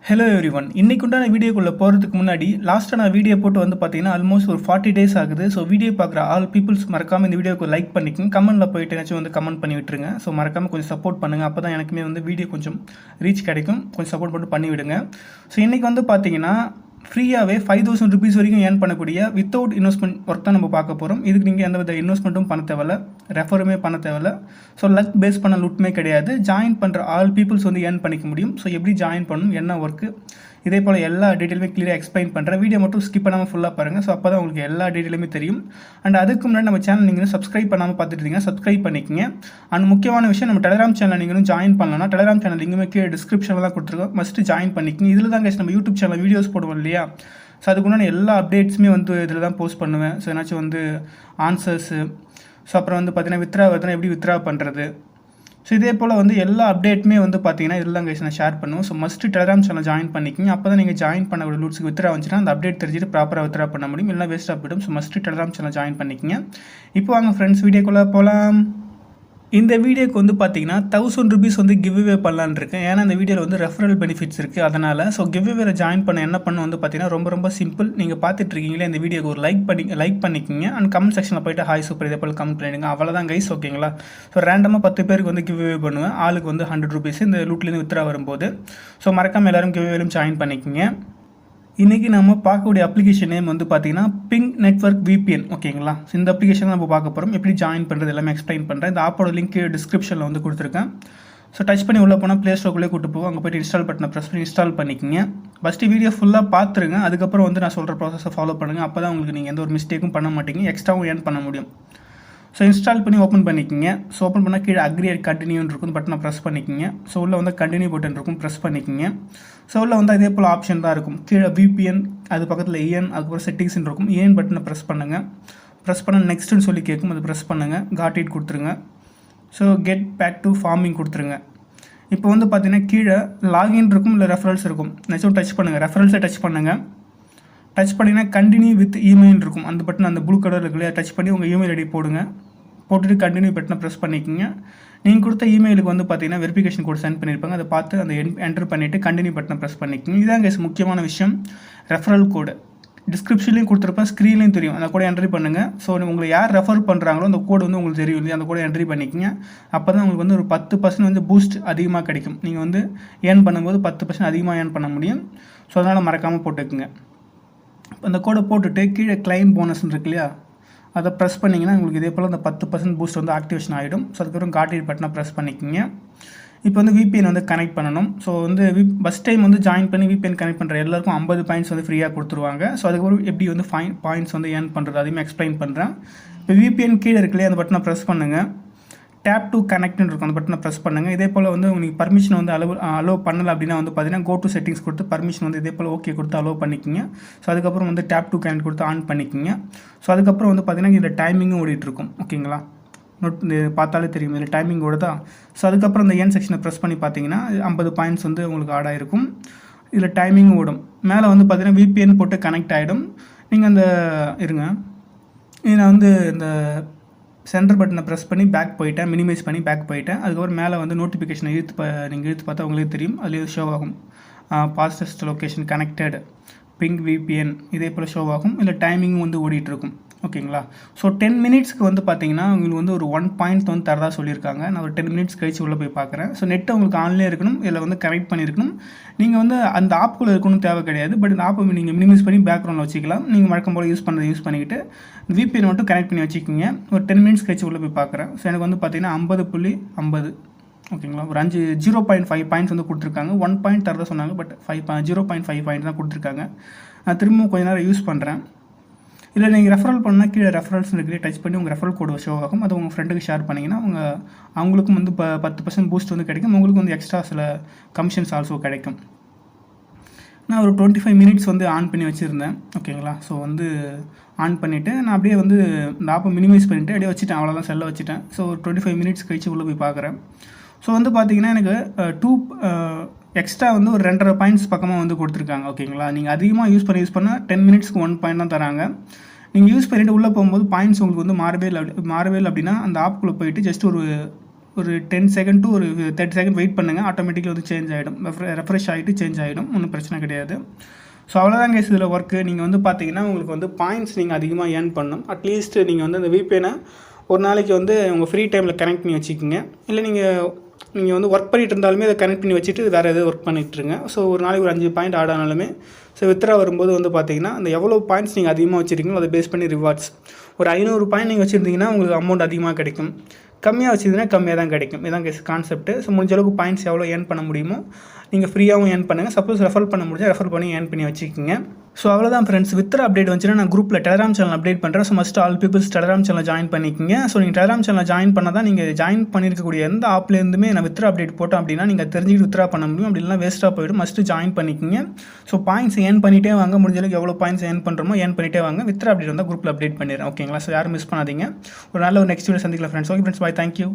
Hello every one. இன்றைக்குண்டான வீடியோக்குள்ளே போகிறதுக்கு முன்னாடி லாஸ்ட்டாக நான் வீடியோ போட்டு வந்து பார்த்தீங்கன்னா ஆல்மோஸ்ட் ஒரு 40 days ஆகுது. ஸோ வீடியோ பார்க்குற ஆல் பீப்புள்ஸ் மறக்காமல் இந்த வீடியோக்கு லைக் பண்ணிக்கோங்க. கமெண்ட்டில் போயிட்டு ஏதாச்சும் வந்து கமெண்ட் பண்ணி விட்டுருங்க. ஸோ மறக்காமல் கொஞ்சம் சப்போர்ட் பண்ணுங்கள். அப்போ தான் எனக்குமே வந்து வீடியோ கொஞ்சம் ரீச் கிடைக்கும். கொஞ்சம் சப்போர்ட் மட்டும் பண்ணி விடுங்க. ஸோ இன்றைக்கி வந்து பார்த்தீங்கன்னா ஃப்ரீயாகவே 5000 rupees வரைக்கும் ஏர்ன் பண்ணக்கூடிய வித்தவுட் இன்வெஸ்ட்மெண்ட் ஒர்க் தான் நம்ம பார்க்க போகிறோம். இதுக்கு நீங்கள் எந்த வித இன்வெஸ்ட்மெண்ட்டும் பண்ண தேவையில்ல, ரெஃபருமே பண்ண தேவையில்ல. ஸோ லக் பேஸ் பண்ண லுட்மே கிடையாது. ஜாயின் பண்ணுற ஆல் பீப்புள்ஸ் வந்து ஏர்ன் பண்ணிக்க முடியும். ஸோ எப்படி ஜாயின் பண்ணணும், என்ன ஒர்க்கு, இதே போல் எல்லா டீட்டெயிலுமே கிளியராக எக்ஸ்பிளைன் பண்ணுறேன். வீடியோ மட்டும் ஸ்கிப் பண்ணாமல் ஃபுல்லாக பாருங்கள். ஸோ அப்போ தான் உங்களுக்கு எல்லா டீட்டெயிலுமே தெரியும். அண்ட் அதுக்கு முன்னாடி நம்ம சேனல் நீங்கள் சப்ஸ்கிரைப் பண்ணாமல் பார்த்துட்டு இருந்தீங்க, சப்ஸ்கிரைப் பண்ணிக்கங்க. அண்ட் முக்கியமான விஷயம், நம்ம டெலிகிராம் சேனல் நீங்களும் ஜாயின் பண்ணலாம். டெலிகிராம் சேனல் இங்குமே கீழே டிஸ்கிரிப்ஷனில் தான் கொடுத்துருக்கோம். மஸ்ட்டு ஜாயின் பண்ணிக்கங்க. இதில் தான் நம்ம யூடியூப் சேனல் வீடியோஸ் போடுவோம் இல்லையா, ஸோ அதுக்குண்டான எல்லா அப்டேட்ஸுமே வந்து இதில் தான் போஸ்ட் பண்ணுவேன். ஸோ ஏதாச்சும் வந்து ஆன்சர்ஸு, ஸோ அப்புறம் வந்து பார்த்தீங்கன்னா வித்ரா வருதுன்னா எப்படி வித்ரா பண்ணுறது, ஸோ இதே போல் வந்து எல்லா அப்டேட்டுமே வந்து பார்த்தீங்கன்னா இதில் தான் கைஸ் நான் ஷேர் பண்ணுவோம். So must Telegram channel join பண்ணிக்கிங்க. அப்போ தான் நீங்கள் ஜாயின் பண்ண ஒரு லூட்ஸுக்கு வித்ரா வந்துச்சுன்னா அந்த அப்டேட் தெரிஞ்சுட்டு ப்ராப்பராக வித்ரா பண்ண முடியும். இல்லை வேஸ்ட்டாக போய்டும். So must Telegram channel join பண்ணிக்கிங்க. இப்போ வாங்க ஃப்ரெண்ட்ஸ் வீடியோக்குள்ளே போகலாம். இந்த வீடியோக்கு வந்து பார்த்தீங்கன்னா 1000 rupees வந்து கிவ்அவே பண்ணலான்னு இருக்கேன். ஏன்னா இந்த வீடியோவில் வந்து ரெஃபரல் பெனிஃபிட்ஸ் இருக்குது, அதனால். ஸோ கிவ்அவேல ஜாயின் பண்ண என்ன பண்ண வந்து பார்த்தீங்கன்னா ரொம்ப சிம்பிள். நீங்கள் பார்த்துட்டு இருக்கீங்களே இந்த வீடியோக்கு ஒரு லைக் பண்ணிக்கிங்க. அண்ட் கமெண்ட் செக்ஷனில் போய்ட்டு ஹாய் சூப்பர் இதே போல் கமெண்ட் பண்ணிடுங்க. அவ்வளோதான் கைஸ், ஓகேங்களா. ஸோ ரேண்டமாக 10 பேருக்கு வந்து கிவ்அவே பண்ணுவேன். ஆளுக்கு வந்து 100 rupees இந்த லூட்லேருந்து வித்ரா வரும்போது. ஸோ மறக்காமல் எல்லோரும் கிவ்அவேலும் ஜாயின் பண்ணிக்கிங்க. இன்றைக்கி நம்ம பார்க்கக்கூடிய அப்ளிகேஷன் நேம் வந்து பார்த்தீங்கன்னா பிங் நெட்வொர்க் VPN, ஓகேங்களா. ஸோ இந்த அப்ளிகேஷன் நம்ம பார்க்க போகிறோம். எப்படி ஜாயின் பண்ணுறது எல்லாமே எக்ஸ்பிளைன் பண்ணுறேன். இந்த ஆப்போட லிங்க் டிஸ்கிரிப்ஷனில் வந்து கொடுத்துருக்கேன். ஸோ டச் பண்ணி உள்ளே போனால் ப்ளே ஸ்டோர்க்குள்ளே கூட்டு போவோம். அங்கே போய்ட்டு இன்ஸ்டால் பட்டனை ப்ரெஸ் பண்ணி இன்ஸ்டால் பண்ணிக்கிங்க. ஃபஸ்ட்டு வீடியோ ஃபுல்லாக பார்த்துருங்க. அதுக்கப்புறம் வந்து நான் சொல்கிற ப்ராசஸை ஃபாலோ பண்ணுங்கள். அப்போ தான் உங்களுக்கு நீங்கள் எந்த ஒரு மிஸ்டேக்கும் பண்ண மாட்டீங்க, எக்ஸ்ட்ராவும் ஏர்ன் பண்ண முடியும். ஸோ இன்ஸ்டால் பண்ணி ஓப்பன் பண்ணிக்கிங்க. ஸோ ஓப்பன் பண்ணால் கீழே அக்ரி அண்ட் கண்டினியூன்னு இருக்கும், பட்டனை ப்ரெஸ் பண்ணிக்கிங்க. ஸோ உள்ளே வந்து கண்டினியூ பட்டன் இருக்கும், ப்ரெஸ் பண்ணிக்கிங்க. ஸோ உள்ளே வந்து இதே போல் ஆப்ஷன் தான் இருக்கும். கீழே VPN, அது பக்கத்தில் அதுக்கப்புறம் செட்டிங்ஸ்ன்னு இருக்கும். பட்டனை ப்ரெஸ் பண்ணுங்கள். ப்ரெஸ் பண்ண நெக்ஸ்ட்டுன்னு சொல்லி கேட்கும், அது ப்ரெஸ் பண்ணுங்கள். காட் இட் கொடுத்துருங்க. So get back to farming கொடுத்துருங்க. இப்போ வந்து பார்த்தீங்கன்னா கீழே லாகின் இருக்கும், இல்லை ரெஃபரல்ஸ் இருக்கும். நெக்ஸ்ட் டச் பண்ணுங்கள், ரெஃபரல்ஸை டச் பண்ணுங்கள். டச் பண்ணிங்கன்னா கண்டினியூ வித் இமெயில் இருக்கும். அந்த பட்டன் அந்த ப்ளூ கலர் இருக்கு இல்லையா, டச் பண்ணி உங்கள் இமெயில் ஐடி போடுங்க. போட்டுட்டு கண்டினியூ பட்டனை ப்ரெஸ் பண்ணிக்கோங்க. நீங்கள் கொடுத்த இமெயிலுக்கு வந்து பார்த்தீங்கன்னா வெரிஃபிகேஷன் கோட் சென்ட் பண்ணியிருப்பாங்க. அதை பார்த்து அந்த என்டர் பண்ணிவிட்டு கண்டினியூ பட்டனை ப்ரெஸ் பண்ணிக்கோங்க. இதுதான் கேஸ் முக்கியமான விஷயம். ரெஃபரல் கோடு டிஸ்கிரிப்ஷன்லையும் கொடுத்துருப்பேன், ஸ்க்ரீன்லையும் தெரியும். அந்த கோடை என்ட்ரி பண்ணுங்கள். ஸோ உங்களை யார் ரெஃபர் பண்ணுறாங்களோ அந்த கோடு வந்து உங்களுக்கு தெரியும் இல்லையா, அந்த கோடை என்ட்ரி பண்ணிக்கோங்க. அப்போ தான் உங்களுக்கு வந்து ஒரு 10% வந்து பூஸ்ட் அதிகமாக கிடைக்கும். நீங்கள் வந்து ஏர்ன் பண்ணும்போது 10% அதிகமாக ஏர்ன் பண்ண முடியும். ஸோ அதனால் மறக்காமல் போட்டுக்குங்க. அந்த கோடை போட்டுட்டு கீழே கிளைம் போனஸ்ன்னு இருக்கு இல்லையா, அதை ப்ரெஸ் பண்ணிங்கன்னா உங்களுக்கு இதே போல் அந்த 10% பூஸ்ட் வந்து ஆக்டிவேஷன் ஆகிடும். ஸோ அதுக்கப்புறம் காட் இட் பட்டனை ப்ரெஸ் பண்ணிக்கோங்க. இப்போ வந்து VPN வந்து கனெக்ட் பண்ணணும். ஸோ வந்து ஃபஸ்ட் டைம் வந்து ஜாயின் பண்ணி VPN கனெக்ட் பண்ணுற எல்லாருக்கும் 50 பாயிண்ட்ஸ் வந்து ஃப்ரீயாக கொடுத்துருவாங்க. ஸோ அதுக்கப்புறம் எப்படி வந்து பாயிண்ட்ஸ் வந்து ஏர்ன் பண்ணுறது அதையுமே எக்ஸ்பிளைன் பண்ணுறேன். இப்போ VPN கீழே இருக்கு இல்லையா, அந்த பட்டனை ப்ரெஸ் பண்ணுங்கள். டேப் டு கனெக்ட்னு இருக்கும், அந்த பட்டனை ப்ரெஸ் பண்ணுங்கள். இதே போல் வந்து உங்களுக்கு பர்மிஷன் வந்து அலோவ் பண்ணலை அப்படின்னா வந்து பார்த்தீங்கன்னா கோ டு செட்டிங்ஸ் கொடுத்து பர்மிஷன் வந்து இதே போல் ஓகே கொடுத்து அலோவ் பண்ணிக்கிங்க. ஸோ அதுக்கப்புறம் வந்து டேப் டு கனெக்ட் கொடுத்து ஆன் பண்ணிக்கிங்க. ஸோ அதுக்கப்புறம் வந்து பார்த்தீங்கன்னா இதில் டைமிங்கும் ஓடிட்டுருக்கும், ஓகேங்களா. பார்த்தாலே தெரியும் இதில் டைமிங் ஓடுதா. ஸோ அதுக்கப்புறம் இந்த ஏன் செக்ஷனை ப்ரெஸ் பண்ணி பார்த்தீங்கன்னா 50 பாயிண்ட்ஸ் வந்து உங்களுக்கு ஆட் ஆகிருக்கும். இதில் டைமிங்கும் ஓடும். மேலே வந்து பார்த்தீங்கன்னா VPN போட்டு கனெக்ட் ஆகிடும். நீங்கள் அந்த இருங்க, நான் வந்து இந்த சென்டர் பட்டனை ப்ரெஸ் பண்ணி பேக் போயிட்டேன், மினிமைஸ் பண்ணி பேக் போயிட்டேன். அதுக்கப்புறம் மேலே வந்து நோட்டிஃபிகேஷனை நீங்கள் இழுத்து பார்த்தா உங்களுக்கு தெரியும், அதுலேயே ஷோ ஆகும். Fastest location connected ping VPN இதே போல் ஷோ ஆகும். இல்லை டைமிங்கும் வந்து ஓடிட்டுருக்கும், ஓகேங்களா. ஸோ 10 மினிட்ஸ்க்கு வந்து பார்த்தீங்கன்னா உங்களுக்கு வந்து ஒரு 1 பாயிண்ட் வந்து தரதாக சொல்லியிருக்காங்க. நான் ஒரு 10 மினிட்ஸ் கழிச்சு உள்ளே போய் பார்க்குறேன். ஸோ நெட்டை உங்களுக்கு ஆன்லேயே இருக்கணும், இதில் வந்து கனெக்ட் பண்ணியிருக்கணும். நீங்கள் வந்து அந்த ஆப்புக்குள்ளே இருக்கணும் தேவை கிடையாது. பட் இந்த ஆப்பை நீங்கள் மினிமைஸ் பண்ணி பேக்ரவுண்டில் வச்சுக்கலாம். நீங்கள் வழக்கம் போல் யூஸ் பண்ணிக்கிட்டு VPN மட்டும் கனெக்ட் பண்ணி வச்சுக்கிங்க. ஒரு 10 மினிட்ஸ் கழிச்சு உள்ளே போய் பார்க்குறேன். ஸோ எனக்கு வந்து பார்த்தீங்கன்னா 50.50, ஓகேங்களா. ஒரு 0.5 பாயிண்ட்ஸ் வந்து கொடுத்துருக்காங்க. 1 பாயிண்ட் தரதாக சொன்னாங்க, பட் 0.5 பாயிண்ட் தான் கொடுத்துருக்காங்க. நான் திரும்பவும் கொஞ்ச நேரம் யூஸ் பண்ணுறேன். இல்லை நீங்கள் ரெஃபரல் பண்ணால் கீழே ரெஃபரல்ஸ் இருக்கிற டச் பண்ணி உங்கள் ரெஃபரல் கோடு ஷோ ஆகும். அது உங்கள் ஃப்ரெண்டுக்கு ஷேர் பண்ணிங்கன்னா அவங்களுக்கும் வந்து 10% பூஸ்ட் வந்து கிடைக்கும். உங்களுக்கு வந்து எக்ஸ்ட்ரா சில கமிஷன்ஸ் ஆல்சோ கிடைக்கும். நான் ஒரு 25 மினிட்ஸ் வந்து ஆன் பண்ணி வச்சுருந்தேன், ஓகேங்களா. ஸோ வந்து ஆன் பண்ணிவிட்டு நான் அப்படியே வந்து இந்த ஆப்பை மினிமைஸ் பண்ணிவிட்டு அப்படியே வச்சுட்டேன், அவ்வளோதான் செல்ல வச்சுட்டேன். ஸோ 25 மினிட்ஸ் கழிச்சு உள்ளே போய் பார்க்குறேன். ஸோ வந்து பார்த்தீங்கன்னா எனக்கு எக்ஸ்ட்ரா வந்து ஒரு 2.5 பாயிண்ட்ஸ் பக்கமாக வந்து கொடுத்துருக்காங்க, ஓகேங்களா. நீங்கள் அதிகமாக யூஸ் பண்ணால் 10 மினிட்ஸ்க்கு 1 பாயிண்ட் தான் தராங்க. நீங்கள் யூஸ் பண்ணிவிட்டு உள்ளே போகும்போது பாயிண்ட்ஸ் உங்களுக்கு வந்து மாறவே இல்லை அப்படின்னா அந்த ஆப்புக்குள்ளே போயிட்டு ஜஸ்ட் ஒரு ஒரு 10 செகண்ட் டு ஒரு 30 செகண்ட் வெயிட் பண்ணுங்கள். ஆட்டோமேட்டிக்காக வந்து சேஞ்ச் ஆகிடும். ரெஃப்ரெஷ் ஆகிட்டு சேஞ்ச் ஆகிடும். ஒன்றும் பிரச்சனை கிடையாது. ஸோ அவ்வளோதான் கைஸ் இதில் ஒர்க்கு. நீங்கள் வந்து பார்த்தீங்கன்னா உங்களுக்கு வந்து பாயிண்ட்ஸ் நீங்கள் அதிகமாக ஏர்ன் பண்ணணும். அட்லீஸ்ட் நீங்கள் வந்து அந்த VPN ஒரு நாளைக்கு வந்து உங்கள் ஃப்ரீ டைமில் கனெக்ட் பண்ணி வச்சுக்கோங்க. இல்லை நீங்கள் வந்து ஒர்க் பண்ணிட்டு இருந்தாலுமே அதை கனெக்ட் பண்ணி வச்சுட்டு வேறு எதாவது ஒர்க் பண்ணிட்டுருங்க. ஸோ ஒரு நாளைக்கு ஒரு 5 பாயிண்ட் ஆட் ஆனாலுமே ஸோ வித்ரா வரும்போது வந்து பார்த்தீங்கன்னா அந்த எவ்வளோ பாயிண்ட்ஸ் நீங்கள் அதிகமாக வச்சுருக்கீங்களோ அதை பேஸ் பண்ணி ரிவார்ட்ஸ். ஒரு 500 பாயிண்ட் நீங்கள் வச்சுருந்தீங்கன்னா உங்களுக்கு அமௌண்ட் அதிகமாக கிடைக்கும். கம்மியாக வச்சுருந்தீங்கன்னா கம்மியாக தான் கிடைக்கும். இதான் கான்செப்ட்டு. ஸோ முடிஞ்ச அளவுக்கு பாயிண்ட்ஸ் எவ்வளோ ஏர்ன் பண்ண முடியுமோ நீங்கள் ஃப்ரீயாகவும் ஏர்ன் பண்ணுங்கள். சப்போஸ் ரெஃபர் பண்ண முடிஞ்சால் ரெஃபர் பண்ணி ஏர்ன் பண்ணி வச்சுக்கோங்க. ஸோ அவ்வளோதான் ஃப்ரெண்ட்ஸ். வித்ரா அப்டேட் வந்துச்சுன்னா நான் குரூப்பில் டெலகிராம் சேனல் அப்டேட் பண்ணுறேன். So must all peoples Telegram channel join பண்ணிக்கோங்க. ஸோ நீங்கள் டெலகிராம் சேனல் ஜாயின் பண்ணால் தான் நீங்கள் ஜாயின் பண்ணியிருக்கக்கூடிய எந்த ஆப்லேருந்துமே நான் வித்ரா அப்டேட் போட்டோம் அப்படின்னா நீங்கள் தெரிஞ்சுக்கிட்டு வித்ரா பண்ண முடியும். அப்படி இல்லைனா வேஸ்ட்டாக போய்டும். மஸ்ட்டு ஜாயின் பண்ணிக்கோங்க. ஸோ பாயிண்ட்ஸ் ஏர்ன் பண்ணிகிட்டே வாங்க. முடிஞ்சளவுக்கு எவ்வளோ பாயிண்ட்ஸ் ஏர்ன் பண்ணுறோமோ ஏர்ன் பண்ணிகிட்டே வாங்க. வித்ரா அப்டேட் வந்தால் குரூப்பில் அப்டேட் பண்ணிடுறேன். ஓகேங்களா? ஸோ யாரும் மிஸ் பண்ணாதீங்க. ஒரு நல்ல ஒரு நெக்ஸ்ட் வீடியோ சந்திக்கலாம் ஃப்ரெண்ட்ஸ். ஓகே ஃப்ரெண்ட்ஸ், பாய். தேங்க்யூ.